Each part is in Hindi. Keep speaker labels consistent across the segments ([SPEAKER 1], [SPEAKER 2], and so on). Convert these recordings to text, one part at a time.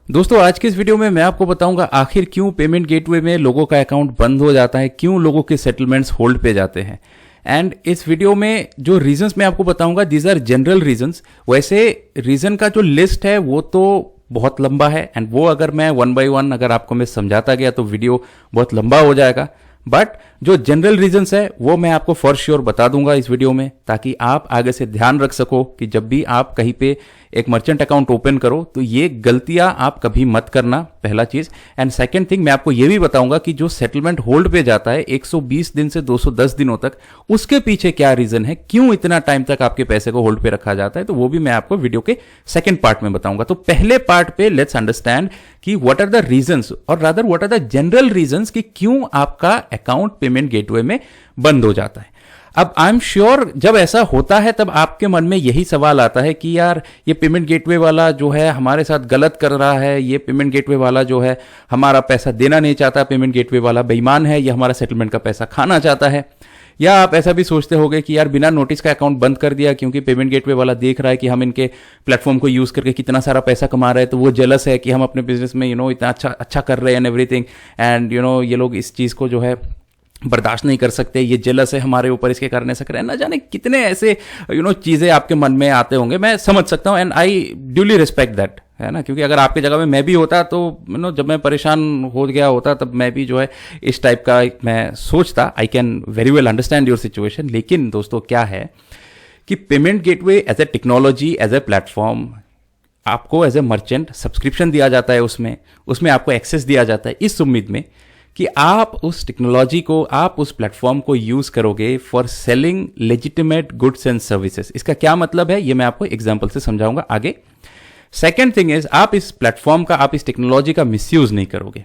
[SPEAKER 1] दोस्तों आज के इस वीडियो में मैं आपको बताऊंगा आखिर क्यों पेमेंट गेटवे में लोगों का अकाउंट बंद हो जाता है, क्यों लोगों के सेटलमेंट्स होल्ड पे जाते हैं। एंड इस वीडियो में जो रीजंस मैं आपको बताऊंगा दीज आर जनरल रीजंस। वैसे रीजन का जो लिस्ट है वो तो बहुत लंबा है एंड वो अगर मैं वन बाय वन अगर आपको मैं समझाता गया तो वीडियो बहुत लंबा हो जाएगा। बट जो जनरल रीजंस है वो मैं आपको फॉर श्योर बता दूंगा इस वीडियो में, ताकि आप आगे से ध्यान रख सको कि जब भी आप कहीं पे एक मर्चेंट अकाउंट ओपन करो तो ये गलतियां आप कभी मत करना, पहला चीज। एंड सेकंड थिंग मैं आपको ये भी बताऊंगा कि जो सेटलमेंट होल्ड पे जाता है 120 दिन से 210 दिनों तक, उसके पीछे क्या रीजन है, क्यों इतना टाइम तक आपके पैसे को होल्ड पे रखा जाता है, तो वो भी मैं आपको वीडियो के सेकंड पार्ट में बताऊंगा। तो पहले पार्ट पे लेट्स अंडरस्टैंड कि व्हाट आर द रीजंस और rather what are the general reasons कि क्यों आपका अकाउंट पेमेंट गेटवे में बंद हो जाता है। अब आई एम श्योर जब ऐसा होता है तब आपके मन में यही सवाल आता है कि यार ये पेमेंट गेटवे वाला जो है हमारे साथ गलत कर रहा है, ये पेमेंट गेटवे वाला जो है हमारा पैसा देना नहीं चाहता, पेमेंट गेटवे वाला बेईमान है, ये हमारा सेटलमेंट का पैसा खाना चाहता है। या आप ऐसा भी सोचते होगे कि यार बिना नोटिस का अकाउंट बंद कर दिया क्योंकि पेमेंट गेटवे वाला देख रहा है कि हम इनके प्लेटफॉर्म को यूज करके कितना सारा पैसा कमा रहे हैं, तो वो जेलस है कि हम अपने बिजनेस में इतना अच्छा कर रहे हैं एंड एवरीथिंग, एंड ये लोग इस चीज को जो है बर्दाश्त नहीं कर सकते, ये जेलस है हमारे ऊपर, इसके कारण ऐसा करें। ना जाने कितने ऐसे चीजें आपके मन में आते होंगे, मैं समझ सकता हूं and I duly respect that, है ना। क्योंकि अगर आपकी जगह में मैं भी होता तो जब मैं परेशान हो गया होता तब मैं भी जो है इस टाइप का मैं सोचता। I can very well understand your situation. लेकिन दोस्तों क्या है कि payment gateway as a technology, as a platform, आपको एज ए मर्चेंट सब्सक्रिप्शन दिया जाता है, उसमें आपको एक्सेस दिया जाता है इस उम्मीद में कि आप उस टेक्नोलॉजी को, आप उस प्लेटफॉर्म को यूज करोगे for selling legitimate goods and services. इसका क्या मतलब है ये मैं आपको एग्जांपल से समझाऊंगा आगे। सेकेंड थिंग इज आप इस प्लेटफॉर्म का, आप इस टेक्नोलॉजी का मिसयूज नहीं करोगे।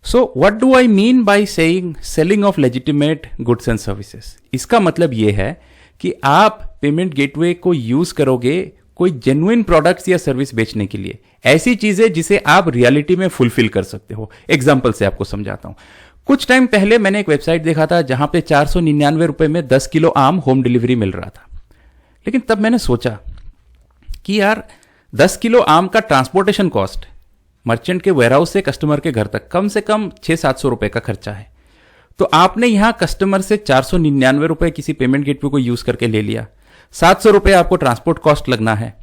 [SPEAKER 1] So what do I mean by saying selling of legitimate goods and services? इसका मतलब यह है कि आप पेमेंट गेटवे को यूज करोगे कोई जेन्युइन प्रोडक्ट्स या सर्विस बेचने के लिए, ऐसी चीजें जिसे आप रियलिटी में फुलफिल कर सकते हो। एग्जांपल से आपको समझाता हूं। कुछ टाइम पहले मैंने एक वेबसाइट देखा था जहां पे 499 रुपए में 10 किलो आम होम डिलीवरी मिल रहा था। लेकिन तब मैंने सोचा कि यार 10 किलो आम का ट्रांसपोर्टेशन कॉस्ट मर्चेंट के वेयरहाउस से कस्टमर के घर तक कम से कम 600-700 रुपए का खर्चा है। तो आपने यहां कस्टमर से 499 रुपए किसी पेमेंट गेटवे को यूज करके ले लिया, 700 रुपए आपको ट्रांसपोर्ट कॉस्ट लगना है,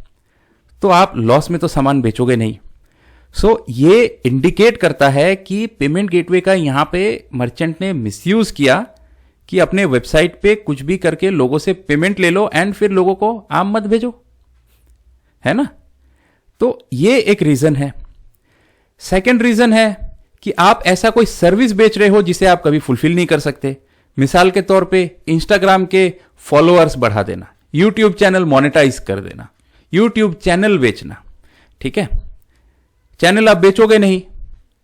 [SPEAKER 1] तो आप लॉस में तो सामान बेचोगे नहीं। सो ये इंडिकेट करता है कि पेमेंट गेटवे का यहां पे मर्चेंट ने मिसयूज किया कि अपने वेबसाइट पे कुछ भी करके लोगों से पेमेंट ले लो एंड फिर लोगों को आम मत भेजो, है ना। तो ये एक रीजन है। सेकंड रीजन है कि आप ऐसा कोई सर्विस बेच रहे हो जिसे आप कभी फुलफिल नहीं कर सकते। मिसाल के तौर पे इंस्टाग्राम के फॉलोअर्स बढ़ा देना, यूट्यूब चैनल मोनेटाइज कर देना, यूट्यूब चैनल बेचना, ठीक है। चैनल आप बेचोगे नहीं,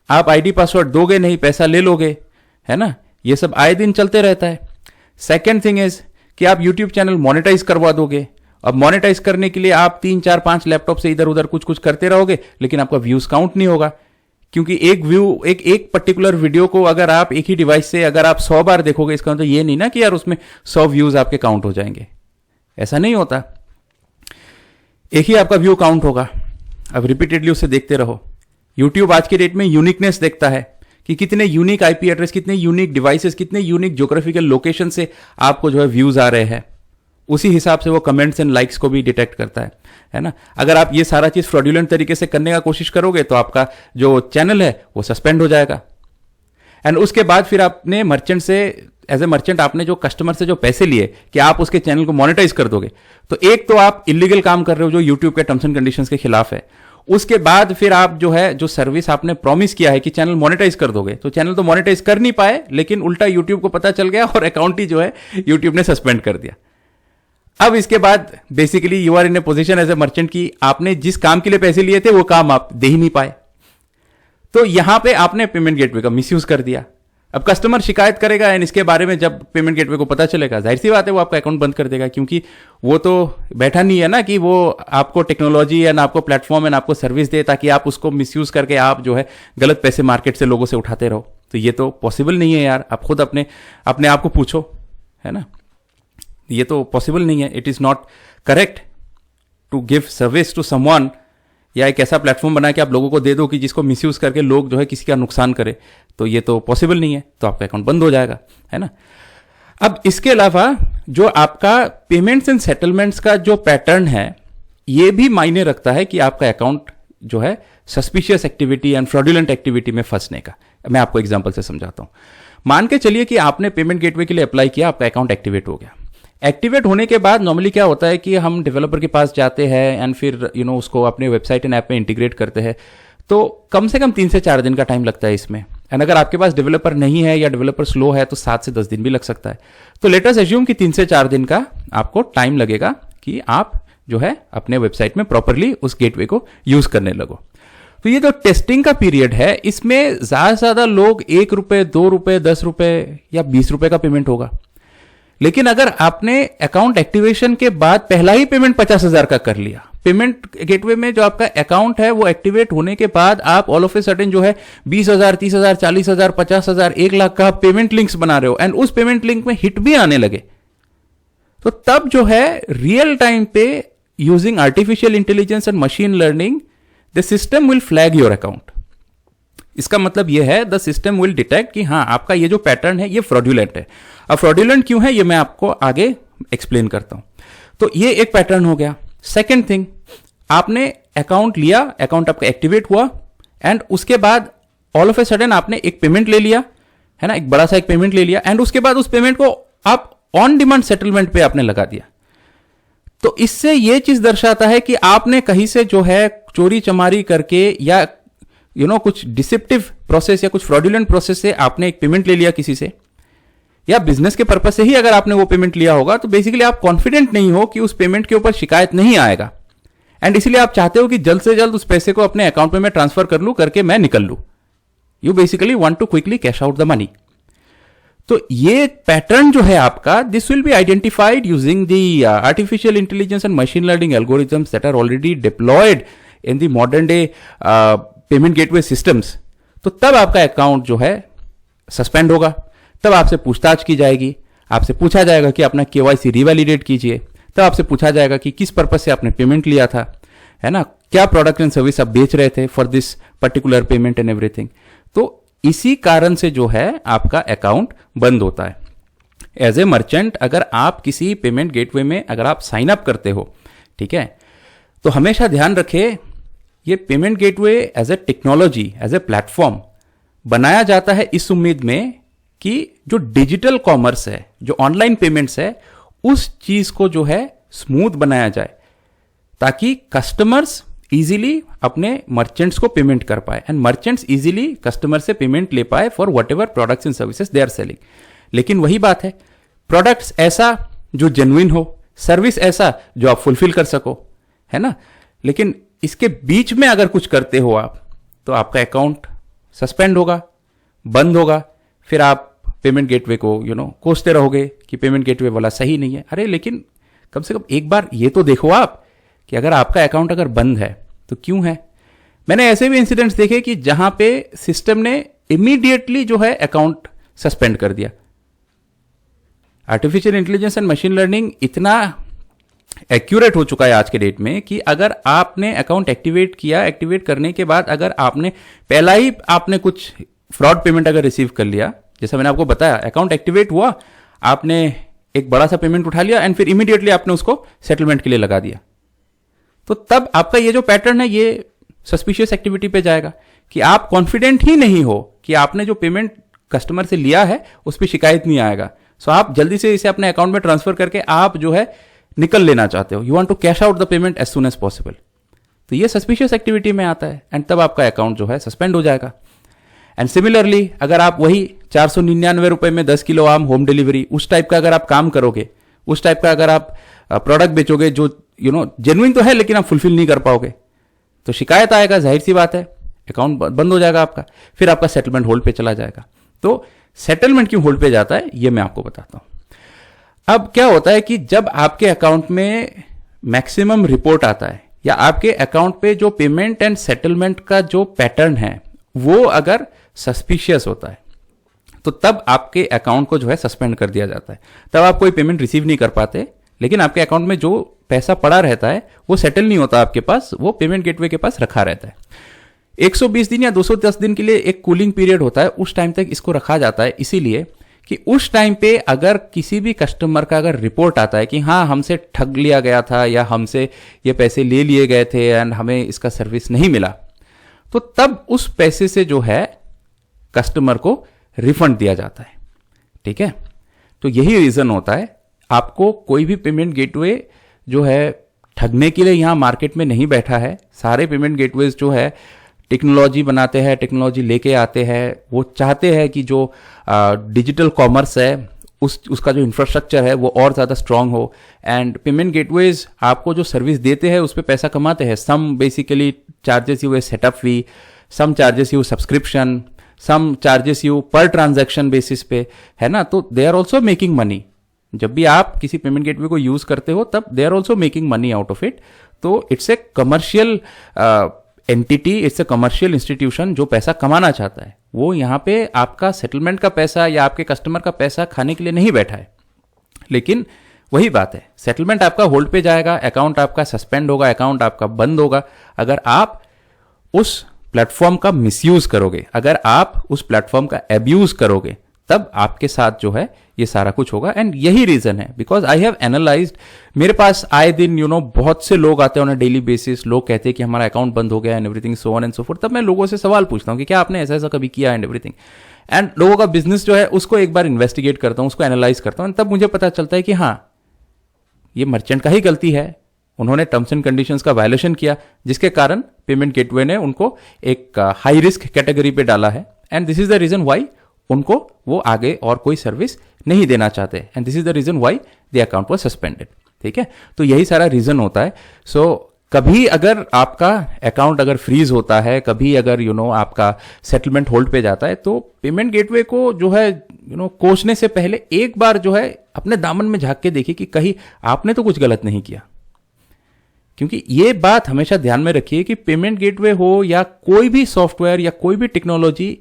[SPEAKER 1] आप आईडी पासवर्ड दोगे नहीं, पैसा ले लोगे, है ना। ये सब आए दिन चलते रहता है। सेकेंड थिंग इज कि आप यूट्यूब चैनल मोनेटाइज करवा दोगे। अब मोनेटाइज करने के लिए आप 3, 4, 5 लैपटॉप से इधर उधर कुछ करते रहोगे, लेकिन आपका व्यूज काउंट नहीं होगा, क्योंकि एक पर्टिकुलर वीडियो को अगर आप एक ही डिवाइस से अगर आप 100 बार देखोगे, इसका मतलब ये नहीं ना कि यार उसमें 100 व्यूज आपके काउंट हो जाएंगे। ऐसा नहीं होता। एक ही आपका व्यू काउंट होगा। अब रिपीटेडली उसे देखते रहो। YouTube आज के डेट में यूनिकनेस देखता है कि कितने यूनिक आईपी एड्रेस, कितने यूनिक डिवाइसेस, कितने यूनिक ज्योग्राफिकल लोकेशन से आपको जो है व्यूज आ रहे हैं। उसी हिसाब से वो कमेंट्स एंड लाइक्स को भी डिटेक्ट करता है ना। अगर आप ये सारा चीज फ्रॉडुलेंट तरीके से करने का कोशिश करोगे तो आपका जो चैनल है वो सस्पेंड हो जाएगा। एंड उसके बाद फिर आपने मर्चेंट से, एज ए मर्चेंट आपने जो कस्टमर से जो पैसे लिए कि आप उसके चैनल को मोनेटाइज कर दोगे, तो एक तो आप इलीगल काम कर रहे हो जो यूट्यूब के टर्म्स एंड कंडीशंस के खिलाफ है। उसके बाद फिर आप जो है जो सर्विस आपने प्रॉमिस किया है कि चैनल मोनेटाइज कर दोगे, तो चैनल तो मोनेटाइज कर नहीं पाए, लेकिन उल्टा यूट्यूब को पता चल गया और अकाउंट ही जो है यूट्यूब ने सस्पेंड कर दिया। अब इसके बाद basically you are in a position as a merchant की आपने जिस काम के लिए पैसे लिए थे वो काम आप दे ही नहीं पाए, तो यहां पे आपने पेमेंट गेटवे का मिसयूज कर दिया। अब कस्टमर शिकायत करेगा एंड इसके बारे में जब पेमेंट गेटवे को पता चलेगा, जाहिर सी बात है वो आपका अकाउंट बंद कर देगा, क्योंकि वो तो बैठा नहीं है ना कि वो आपको टेक्नोलॉजी एंड आपको प्लेटफॉर्म एंड आपको सर्विस दे ताकि आप उसको मिसयूज करके आप जो है गलत पैसे मार्केट से लोगों से उठाते रहो। तो ये तो पॉसिबल नहीं है यार। आप खुद अपने आप को पूछो, है ना। ये तो पॉसिबल नहीं है। It is not correct to give service to someone या एक ऐसा प्लेटफॉर्म बना के आप लोगों को दे दो कि जिसको मिसयूज करके लोग जो है किसी का नुकसान करे, तो ये तो पॉसिबल नहीं है, तो आपका अकाउंट बंद हो जाएगा, है ना। अब इसके अलावा जो आपका पेमेंट्स एंड सेटलमेंट्स का जो पैटर्न है, ये भी मायने रखता है कि आपका अकाउंट जो है suspicious activity and fraudulent activity में फंसने का। मैं आपको एग्जांपल से समझाता हूं। मान के चलिए कि आपने पेमेंट गेटवे के लिए अप्लाई किया, आपका अकाउंट एक्टिवेट हो गया। एक्टिवेट होने के बाद नॉर्मली क्या होता है कि हम डेवलपर के पास जाते हैं एंड फिर उसको अपने वेबसाइट एंड ऐप में इंटीग्रेट करते हैं, तो कम से कम 3 से 4 दिन का टाइम लगता है इसमें। एंड अगर आपके पास डेवलपर नहीं है या डेवलपर स्लो है तो 7 से 10 दिन भी लग सकता है। तो लेट अस एज्यूम कि 3 से 4 दिन का आपको टाइम लगेगा कि आप जो है अपने वेबसाइट में प्रॉपरली उस गेटवे को यूज करने लगो। तो ये जो टेस्टिंग का पीरियड है, इसमें ज्यादा से ज्यादा लोग 1 रुपए, 2 रुपए, 10 रुपए या 20 रुपए का पेमेंट होगा। लेकिन अगर आपने अकाउंट एक्टिवेशन के बाद पहला ही पेमेंट 50,000 का कर लिया, पेमेंट गेटवे में जो आपका अकाउंट है वो एक्टिवेट होने के बाद आप ऑल ऑफ ए सडन जो है 20,000, 30,000, 40,000, 50,000, 1 लाख का पेमेंट लिंक्स बना रहे हो एंड उस पेमेंट लिंक में हिट भी आने लगे, तो तब जो है रियल टाइम पे using artificial intelligence and machine learning the system will flag your account. इसका मतलब यह है द सिस्टम विल डिटेक्ट कि हाँ आपका ये जो पैटर्न है ये फ्रॉडुलेंट है। अब फ्रॉडुलेंट क्यों है ये मैं आपको आगे एक्सप्लेन करता हूं। तो ये एक पैटर्न हो गया। सेकेंड थिंग, आपने अकाउंट लिया, अकाउंट आपका एक्टिवेट हुआ एंड उसके बाद ऑल ऑफ ए सडन आपने एक पेमेंट ले लिया, है ना, एक बड़ा सा एक पेमेंट ले लिया एंड उसके बाद उस पेमेंट को आप ऑन डिमांड सेटलमेंट पे आपने लगा दिया। तो इससे यह चीज दर्शाता है कि आपने कहीं से जो है चोरी चमारी करके या कुछ डिसेप्टिव प्रोसेस या कुछ फ्रॉडुलेंट प्रोसेस से आपने एक पेमेंट ले लिया किसी से, या बिजनेस के पर्पज से ही अगर आपने वो पेमेंट लिया होगा, तो बेसिकली आप कॉन्फिडेंट नहीं हो कि उस पेमेंट के ऊपर शिकायत नहीं आएगा एंड इसलिए आप चाहते हो कि जल्द से जल्द उस पैसे को अपने अकाउंट में मैं ट्रांसफर कर लूं, करके मैं निकल लूं। You basically want to quickly cash out the money. तो ये पैटर्न जो है आपका, this will be identified using the artificial intelligence and machine learning algorithms that are already deployed in the modern day payment gateway systems. तो तब आपका अकाउंट जो है सस्पेंड होगा, तब आपसे पूछताछ की जाएगी, आपसे पूछा जाएगा कि अपना केवाईसी रिवैलिडेट कीजिए, तब आपसे पूछा जाएगा कि किस पर्पज से आपने पेमेंट लिया था, है ना, क्या प्रोडक्ट एंड सर्विस आप बेच रहे थे for this particular payment and everything. तो इसी कारण से जो है आपका अकाउंट बंद होता है। एज ए मर्चेंट अगर आप किसी पेमेंट गेटवे में अगर आप साइन अप करते हो, ठीक है, तो हमेशा ध्यान रखें ये payment gateway as a technology, as a platform बनाया जाता है इस उम्मीद में कि जो डिजिटल कॉमर्स है, जो ऑनलाइन पेमेंट्स है, उस चीज को जो है स्मूथ बनाया जाए ताकि कस्टमर्स इजीली अपने मर्चेंट्स को पेमेंट कर पाए एंड मर्चेंट्स इजीली कस्टमर से पेमेंट ले पाए for whatever products and services they are selling. लेकिन वही बात है, प्रोडक्ट्स ऐसा जो जेन्युइन हो, सर्विस ऐसा जो आप फुलफिल कर सको, है ना। लेकिन इसके बीच में अगर कुछ करते हो आप, तो आपका अकाउंट सस्पेंड होगा, बंद होगा, फिर आप पेमेंट गेटवे को कोसते रहोगे कि पेमेंट गेटवे वाला सही नहीं है। अरे लेकिन कम से कम एक बार ये तो देखो आप कि अगर आपका अकाउंट अगर बंद है तो क्यों है। मैंने ऐसे भी इंसिडेंट्स देखे कि जहां पे सिस्टम ने इमीडिएटली जो है अकाउंट सस्पेंड कर दिया। Artificial intelligence and machine learning इतना एक्यूरेट हो चुका है आज के डेट में कि अगर आपने अकाउंट एक्टिवेट किया, एक्टिवेट करने के बाद अगर आपने पहला ही आपने कुछ फ्रॉड पेमेंट अगर रिसीव कर लिया, जैसा मैंने आपको बताया, अकाउंट एक्टिवेट हुआ, आपने एक बड़ा सा पेमेंट उठा लिया एंड फिर इमीडिएटली आपने उसको सेटलमेंट के लिए लगा दिया, तो तब आपका ये जो पैटर्न है ये सस्पिशियस एक्टिविटी पे जाएगा कि आप कॉन्फिडेंट ही नहीं हो कि आपने जो पेमेंट कस्टमर से लिया है उस पर शिकायत नहीं आएगा। सो आप जल्दी से इसे अपने अकाउंट में ट्रांसफर करके आप जो है निकल लेना चाहते हो, you want to cash out the payment as soon as possible. तो ये सस्पिशियस एक्टिविटी में आता है एंड तब आपका अकाउंट जो है सस्पेंड हो जाएगा। एंड सिमिलरली अगर आप वही 499 रुपए में 10 किलो आम होम डिलीवरी, उस टाइप का अगर आप काम करोगे, उस टाइप का अगर आप प्रोडक्ट बेचोगे जो जेन्युइन तो है लेकिन आप फुलफिल नहीं कर पाओगे, तो शिकायत आएगा, जाहिर सी बात है, अकाउंट बंद हो जाएगा आपका, फिर आपका सेटलमेंट होल्ड पे चला जाएगा। तो सेटलमेंट क्यों होल्ड पे जाता है ये मैं आपको बताता हूं। अब क्या होता है कि जब आपके अकाउंट में मैक्सिमम रिपोर्ट आता है या आपके अकाउंट पे जो पेमेंट एंड सेटलमेंट का जो पैटर्न है वो अगर सस्पिशियस होता है, तो तब आपके अकाउंट को जो है सस्पेंड कर दिया जाता है। तब आप कोई पेमेंट रिसीव नहीं कर पाते लेकिन आपके अकाउंट में जो पैसा पड़ा रहता है वो सेटल नहीं होता आपके पास, वो पेमेंट गेटवे के पास रखा रहता है। 120 दिन या 210 दिन के लिए एक कूलिंग पीरियड होता है, उस टाइम तक इसको रखा जाता है, इसीलिए कि उस टाइम पे अगर किसी भी कस्टमर का अगर रिपोर्ट आता है कि हाँ हमसे ठग लिया गया था या हमसे ये पैसे ले लिए गए थे एंड हमें इसका सर्विस नहीं मिला, तो तब उस पैसे से जो है कस्टमर को रिफंड दिया जाता है। ठीक है, तो यही रीजन होता है। आपको कोई भी पेमेंट गेटवे जो है ठगने के लिए यहां मार्केट में नहीं बैठा है। सारे पेमेंट गेटवेज जो है टेक्नोलॉजी बनाते हैं, टेक्नोलॉजी लेके आते हैं, वो चाहते हैं कि जो डिजिटल कॉमर्स है उसका जो इंफ्रास्ट्रक्चर है वो और ज़्यादा स्ट्रांग हो। एंड पेमेंट गेटवेज आपको जो सर्विस देते हैं उस पर पैसा कमाते हैं। Some basically charges you a setup fee, some charges you subscription, some charges you per transaction basis पे, है ना। तो they are also making money. जब भी आप किसी पेमेंट गेटवे को यूज करते हो तब they are also making money out of it. तो it's a commercial entity, it's a commercial institution जो पैसा कमाना चाहता है। वो यहाँ पे आपका सेटलमेंट का पैसा या आपके कस्टमर का पैसा खाने के लिए नहीं बैठा है। लेकिन वही बात है, सेटलमेंट आपका होल्ड पे जाएगा, अकाउंट आपका सस्पेंड होगा, अकाउंट आपका बंद होगा अगर आप उस प्लेटफॉर्म का मिसयूज करोगे, अगर आप उस प्लेटफॉर्म का एब्यूज करोगे, तब आपके साथ जो है ये सारा कुछ होगा। एंड यही रीजन है, बिकॉज आई हैव एनालाइज्ड, मेरे पास आए दिन बहुत से लोग आते हैं ऑन अ डेली बेसिस, लोग कहते हैं कि हमारा अकाउंट बंद हो गया and everything, so on and so fourth. तब मैं लोगों से सवाल पूछता हूँ कि क्या आपने ऐसा ऐसा कभी किया एंड एवरीथिंग, एंड लोगों का बिजनेस जो है उसको एक बार इन्वेस्टिगेट करता हूँ, उसको एनालाइज करता हूँ, तब मुझे पता चलता है कि हाँ ये मर्चेंट का ही गलती है, उन्होंने टर्म्स एंड कंडीशंस का वायलेशन किया, जिसके कारण पेमेंट गेटवे ने उनको एक हाई रिस्क कैटेगरी पे डाला है। And this is the reason why उनको वो आगे और कोई सर्विस नहीं देना चाहते, and this is the reason why the account was suspended. ठीक है, तो यही सारा रीजन होता है। सो कभी अगर आपका अकाउंट अगर फ्रीज होता है, कभी अगर आपका सेटलमेंट होल्ड पे जाता है, तो पेमेंट गेटवे को जो है कोसने से पहले एक बार जो है अपने दामन में झांक के देखिए कि कहीं आपने तो कुछ गलत नहीं किया। क्योंकि ये बात हमेशा ध्यान में रखिए कि पेमेंट गेटवे हो या कोई भी सॉफ्टवेयर या कोई भी टेक्नोलॉजी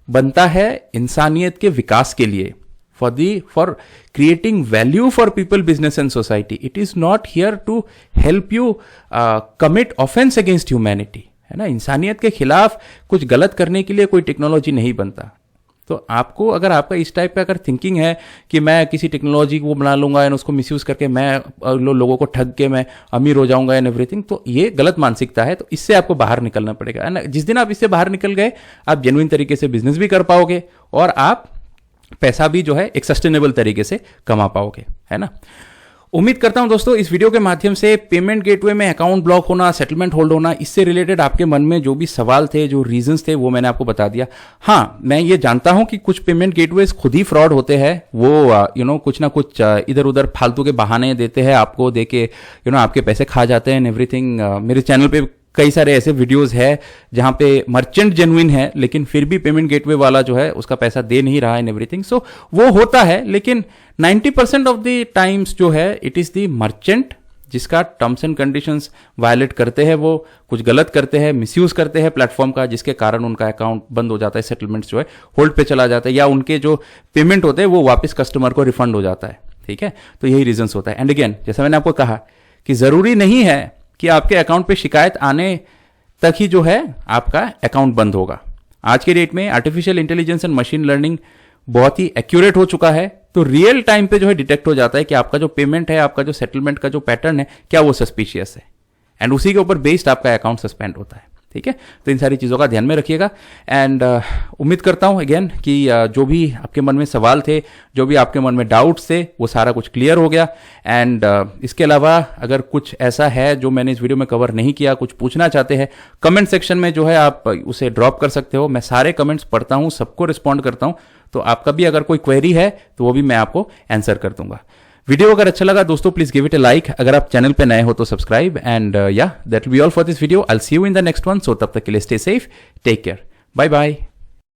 [SPEAKER 1] बनता है इंसानियत के विकास के लिए, for creating value for people, business and society. It is not here to help you commit offence against humanity, है ना। इंसानियत के खिलाफ कुछ गलत करने के लिए कोई टेक्नोलॉजी नहीं बनता। तो आपको अगर आपका इस टाइप का अगर थिंकिंग है कि मैं किसी टेक्नोलॉजी को बना लूंगा एंड उसको मिसयूज करके मैं लोगों को ठग के मैं अमीर हो जाऊंगा एंड एवरीथिंग, तो ये गलत मानसिकता है। तो इससे आपको बाहर निकलना पड़ेगा। एंड जिस दिन आप इससे बाहर निकल गए, आप जेन्युइन तरीके से बिजनेस भी कर पाओगे और आप पैसा भी जो है एक सस्टेनेबल तरीके से कमा पाओगे, है ना। उम्मीद करता हूं दोस्तों इस वीडियो के माध्यम से पेमेंट गेटवे में अकाउंट ब्लॉक होना, सेटलमेंट होल्ड होना, इससे रिलेटेड आपके मन में जो भी सवाल थे, जो रीजंस थे, वो मैंने आपको बता दिया। हाँ, मैं ये जानता हूं कि कुछ पेमेंट गेटवेज खुद ही फ्रॉड होते हैं। वो कुछ ना कुछ इधर उधर फालतू के बहाने देते हैं आपको, देके आपके पैसे खा जाते हैं एवरीथिंग। मेरे चैनल पे कई सारे ऐसे वीडियोस है जहां पे मर्चेंट जेन्युइन है लेकिन फिर भी पेमेंट गेटवे वाला जो है उसका पैसा दे नहीं रहा है एंड एवरीथिंग। सो वो होता है, लेकिन 90% ऑफ द टाइम्स जो है इट इज द मर्चेंट जिसका टर्म्स एंड कंडीशंस वायलेट करते हैं, वो कुछ गलत करते हैं, मिसयूज करते हैं प्लेटफॉर्म का, जिसके कारण उनका अकाउंट बंद हो जाता है, सेटलमेंट्स जो है होल्ड पे चला जाता है, या उनके जो पेमेंट होते हैं वो वापस कस्टमर को रिफंड हो जाता है। ठीक है, तो यही रीजंस होता है। एंड अगेन जैसा मैंने आपको कहा कि जरूरी नहीं है कि आपके अकाउंट पे शिकायत आने तक ही जो है आपका अकाउंट बंद होगा। आज के डेट में artificial intelligence and machine learning बहुत ही एक्यूरेट हो चुका है, तो रियल टाइम पे जो है डिटेक्ट हो जाता है कि आपका जो पेमेंट है, आपका जो सेटलमेंट का जो पैटर्न है, क्या वो सस्पिशियस है, एंड उसी के ऊपर बेस्ड आपका अकाउंट सस्पेंड होता है। ठीक है, तो इन सारी चीज़ों का ध्यान में रखिएगा। एंड उम्मीद करता हूं अगेन कि जो भी आपके मन में सवाल थे, जो भी आपके मन में डाउट्स थे, वो सारा कुछ क्लियर हो गया। एंड इसके अलावा अगर कुछ ऐसा है जो मैंने इस वीडियो में कवर नहीं किया, कुछ पूछना चाहते हैं, कमेंट सेक्शन में जो है आप उसे ड्रॉप कर सकते हो। मैं सारे कमेंट्स पढ़ता हूँ, सबको रिस्पॉन्ड करता हूँ, तो आपका भी अगर कोई क्वेरी है तो वो भी मैं आपको आंसर कर दूंगा। वीडियो अगर अच्छा लगा दोस्तों please give it a like, अगर आप चैनल पे नए हो तो subscribe, and yeah that will be all for this video. I will see you in the next one. So तब तक के लिए stay safe, take care, bye bye.